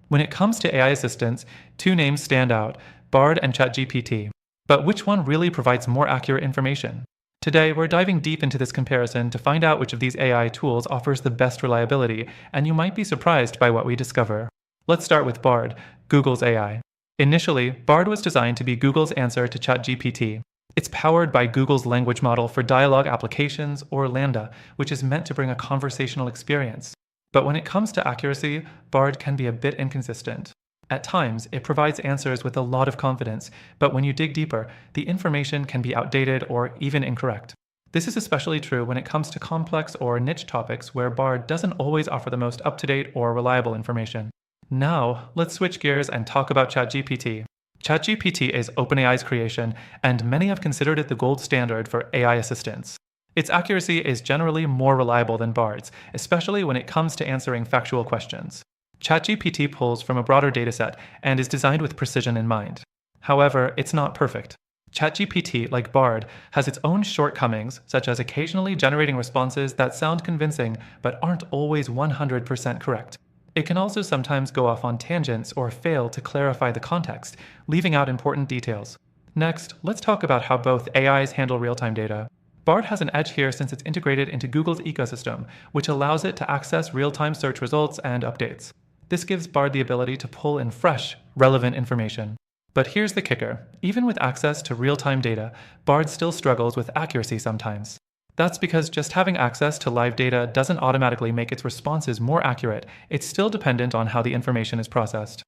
When it comes to AI assistants, two names stand out, Bard and ChatGPT. But which one really provides more accurate information? Today, we're diving deep into this comparison to find out which of these AI tools offers the best reliability, and you might be surprised by what we discover. Let's start with Bard, Google's AI. Initially, Bard was designed to be Google's answer to ChatGPT. It's powered by Google's language model for dialogue applications, or LaMDA, which is meant to bring a conversational experience. But when it comes to accuracy, Bard can be a bit inconsistent. At times, it provides answers with a lot of confidence, but when you dig deeper, the information can be outdated or even incorrect. This is especially true when it comes to complex or niche topics where Bard doesn't always offer the most up-to-date or reliable information. Now, let's switch gears and talk about ChatGPT. ChatGPT is OpenAI's creation, and many have considered it the gold standard for AI assistants. Its accuracy is generally more reliable than Bard's, especially when it comes to answering factual questions. ChatGPT pulls from a broader dataset and is designed with precision in mind. However, it's not perfect. ChatGPT, like Bard, has its own shortcomings, such as occasionally generating responses that sound convincing but aren't always 100% correct. It can also sometimes go off on tangents or fail to clarify the context, leaving out important details. Next, let's talk about how both AIs handle real-time data. Bard has an edge here since it's integrated into Google's ecosystem, which allows it to access real-time search results and updates. This gives Bard the ability to pull in fresh, relevant information. But here's the kicker. Even with access to real-time data, Bard still struggles with accuracy sometimes. That's because just having access to live data doesn't automatically make its responses more accurate. It's still dependent on how the information is processed.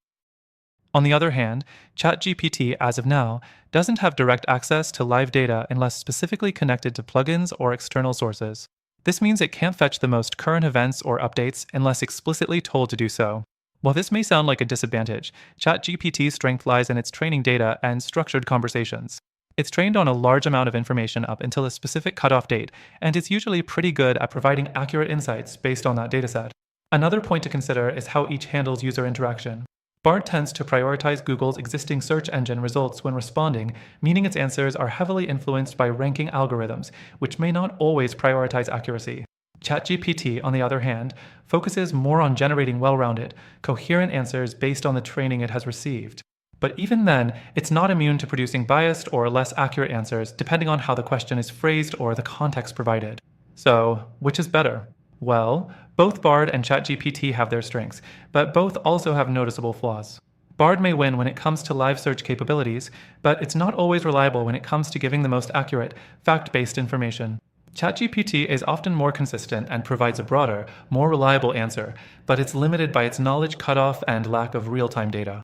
On the other hand, ChatGPT, as of now, doesn't have direct access to live data unless specifically connected to plugins or external sources. This means it can't fetch the most current events or updates unless explicitly told to do so. While this may sound like a disadvantage, ChatGPT's strength lies in its training data and structured conversations. It's trained on a large amount of information up until a specific cutoff date, and it's usually pretty good at providing accurate insights based on that dataset. Another point to consider is how each handles user interaction. Bard tends to prioritize Google's existing search engine results when responding, meaning its answers are heavily influenced by ranking algorithms, which may not always prioritize accuracy. ChatGPT, on the other hand, focuses more on generating well-rounded, coherent answers based on the training it has received. But even then, it's not immune to producing biased or less accurate answers depending on how the question is phrased or the context provided. So, which is better? Well, both Bard and ChatGPT have their strengths, but both also have noticeable flaws. Bard may win when it comes to live search capabilities, but it's not always reliable when it comes to giving the most accurate, fact-based information. ChatGPT is often more consistent and provides a broader, more reliable answer, but it's limited by its knowledge cutoff and lack of real-time data.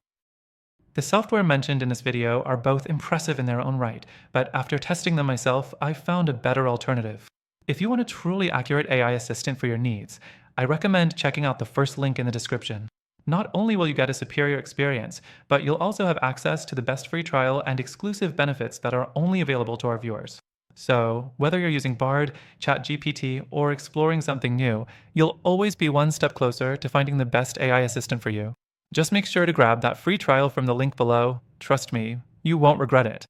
The software mentioned in this video are both impressive in their own right, but after testing them myself, I found a better alternative. If you want a truly accurate AI assistant for your needs, I recommend checking out the first link in the description. Not only will you get a superior experience, but you'll also have access to the best free trial and exclusive benefits that are only available to our viewers. So, whether you're using Bard, ChatGPT, or exploring something new, you'll always be one step closer to finding the best AI assistant for you. Just make sure to grab that free trial from the link below. Trust me, you won't regret it.